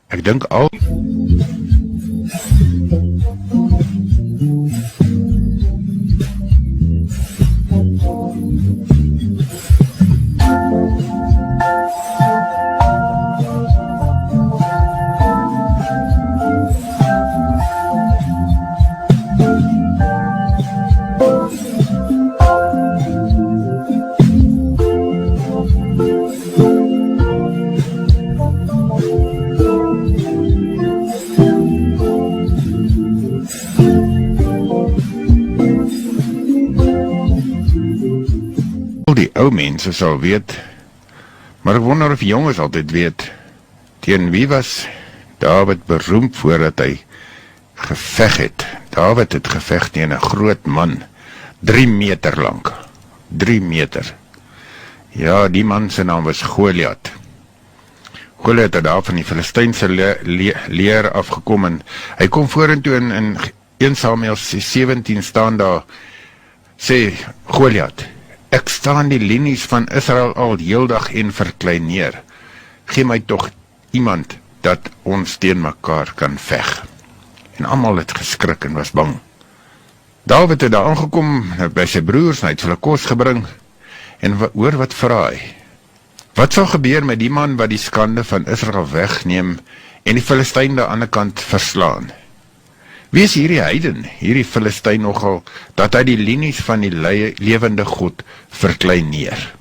Ek dink al die ou mense sal weet, maar ek wonder of die jonges altyd weet, teen wie was Dawid beroemd voordat hy geveg het. Dawid het geveg teen 'n groot man, 3 meter lang, 3 meter. Ja, die man se naam was Goliat. Goliat het daar van die Filistynse leer afgekom en hy kom vorentoe in 1 Samuel 17 staan daar, sê Goliat, ek staan die linies van Israel al heeldag en verklein neer. Gee my tog iemand dat ons teen mekaar kan veg. En almal het geskrik en was bang. Dawid het daar aangekom by sy broers, hy het hulle kos gebring, en hoor wat vra hy. Wat sal gebeur met die man wat die skande van Israel wegneem en die Filistyn aan die ander kant verslaan? Wie is hierdie heiden, hierdie Filistyn nogal, dat hy die linies van die lewende God verklein neer?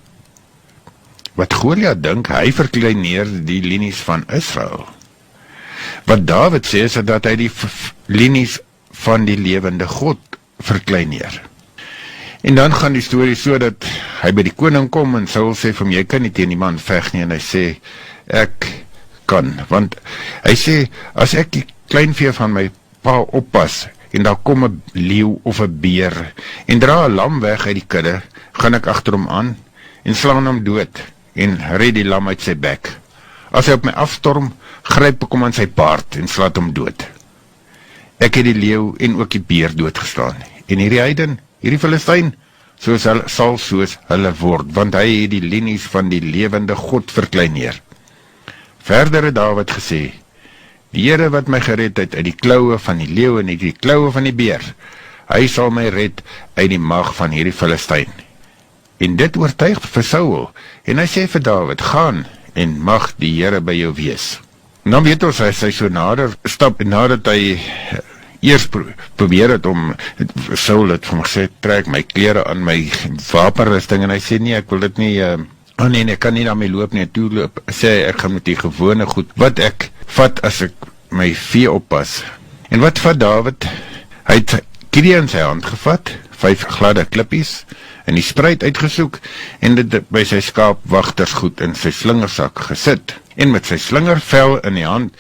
Wat Goliat dink, hy verklein neer die linies van Israel. Wat Dawid sê, is dat hy die linies van die lewende God verklein neer. En dan gaan die storie so dat hy by die koning kom en Saul sê vir hom, jy kan nie teen die man veg nie, en hy sê, ek kan, want hy sê, as ek die kleinvee van my pa oppas, en daar kom 'n leeu of 'n beer, en dra 'n lam weg uit die kudde, gaan ek agter hom aan, en slaan hom dood, en red die lam uit sy bek. As hy op my afstorm, gryp ek hom aan sy baard, en slaat hom dood. Ek het die leeu en ook die beer doodgeslaan, en hierdie heiden, hierdie Filistyn, sal soos hulle word, want hy het die linies van die lewende God verklein neer. Verder het Dawid gesê, die Here wat my gered het uit die kloue van die leeu en uit die kloue van die beer, hy sal my red uit die mag van hierdie Filistyn. En dit oortuig vir Saul, en hy sê vir Dawid, gaan, en mag die Here by jou wees. En dan weet ons, hy so nader stap, nadat hy eers probeer het om, Saul het vir hom gesê, trek my klere aan, my wapenrusting, en hy sê, nee, ek wil dit nie, nee, ek kan nie daarmee loop nie, toe loop, sê, ek gaan met die gewone goed, wat ek vat as ek my vee oppas. En wat vat Dawid? Hy het Gideon in sy hand gevat, 5 gladde klippies, en die spruit uitgesoek, en dit by sy skaapwagtersgoed in sy slingersak gesit. En met sy slingervel in die hand,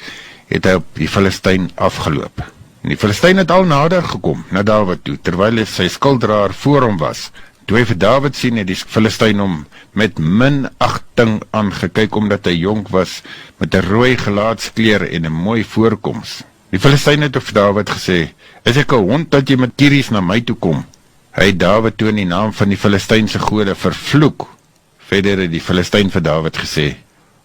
het hy op die Filistyn afgeloop. En die Filistyn het al nader gekom, na Dawid toe, terwyl hy sy skilddraer voor hom was. Toe hy vir Dawid sien, het die Filistyn hom met minagting aangekyk, omdat hy jonk was, met 'n rooi gelaatskleur en 'n mooi voorkoms. Die Filistyn het vir Dawid gesê, is ek 'n hond dat jy met kieries na my toe kom? Hy het Dawid toe in die naam van die Filistynse gode vervloek. Verder het die Filistyn vir Dawid gesê,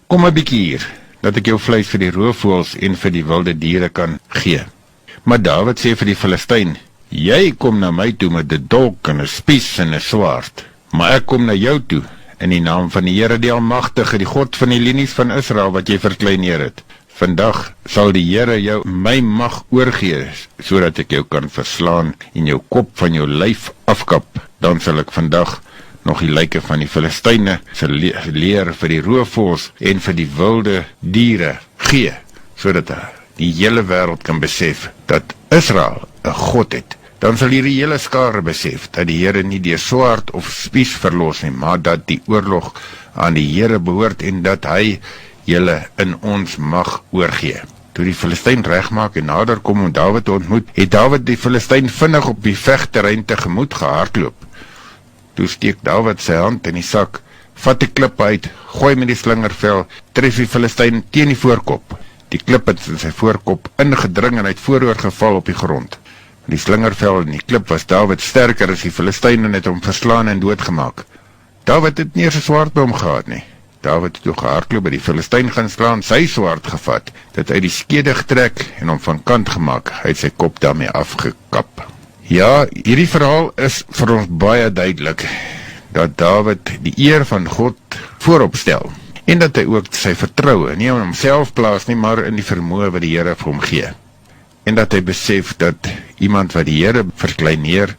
kom 'n bietjie hier, dat ek jou vleis vir die roofvoëls en vir die wilde diere kan gee. Maar Dawid sê vir die Filistyn, jy kom na my toe met 'n dolk en 'n spies en 'n swaard, maar ek kom na jou toe, in die naam van die Here die Almagtige, die God van die linies van Israel, wat jy verklein neer het. Vandag sal die Here jou my mag oorgee, sodat ek jou kan verslaan en jou kop van jou lyf afkap. Dan sal ek vandag nog die lyke van die Filistyne se leer vir die roofvoëls en vir die wilde diere gee, sodat die hele wêreld kan besef dat Israel 'n God het. Dan sal hierdie hele skare besef dat die Here nie deur swaard of spies verlos nie, maar dat die oorlog aan die Here behoort en dat hy julle in ons mag oorgee. Toe die Filistyn regmaak en nader kom om Dawid te ontmoet, het Dawid die Filistyn vinnig op die vegterrein tegemoet gehardloop. Toe steek Dawid sy hand in die sak, vat die klip uit, gooi met die slingervel, tref die Filistyn teen die voorkop. Die klip het in sy voorkop ingedring en hy het vooroor geval op die grond. Die slingervel en die klip was Dawid sterker as die Filistyn en het hom verslaan en doodgemaak. Dawid het nie eens 'n swaard by hom gehad nie. Dawid het toe gehardloop by die Filistyn gaan slaan, sy swaard gevat, dit uit die skede getrek en hom van kant gemaak. Hy het sy kop daarmee afgekap. Ja, hierdie verhaal is vir ons baie duidelik, dat Dawid die eer van God voorop stel, en dat hy ook sy vertroue, nie in homself plaas nie, maar in die vermoë wat die Here vir hom gee. En dat hy besef dat iemand wat die Here verkleineer,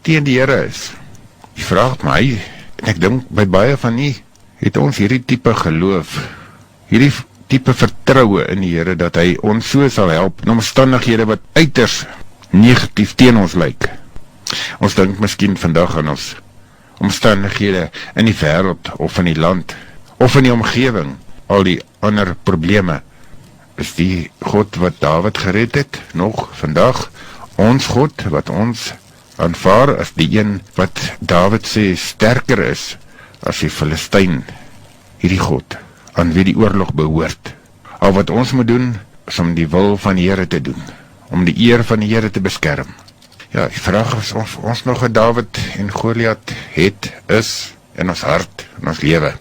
teen die Here is. Die vraag my, en ek dink by baie van nie, het ons hierdie tipe geloof, hierdie tipe vertroue in die Here, dat hy ons so sal help, in omstandighede wat uiters negatief teen ons lyk. Ons dink miskien vandag aan ons omstandighede in die wêreld, of in die land, of in die omgewing, al die ander probleme. Is die God wat Dawid gered het, nog vandag, ons God, wat ons aanvaar as die een wat Dawid sê sterker is as die Filistyn, hierdie God, aan wie die oorlog behoort. Al wat ons moet doen, is om die wil van die Here te doen, om die eer van die Here te beskerm. Ja, die vraag is of ons nog 'n Dawid en Goliat het, is in ons hart, in ons lewe.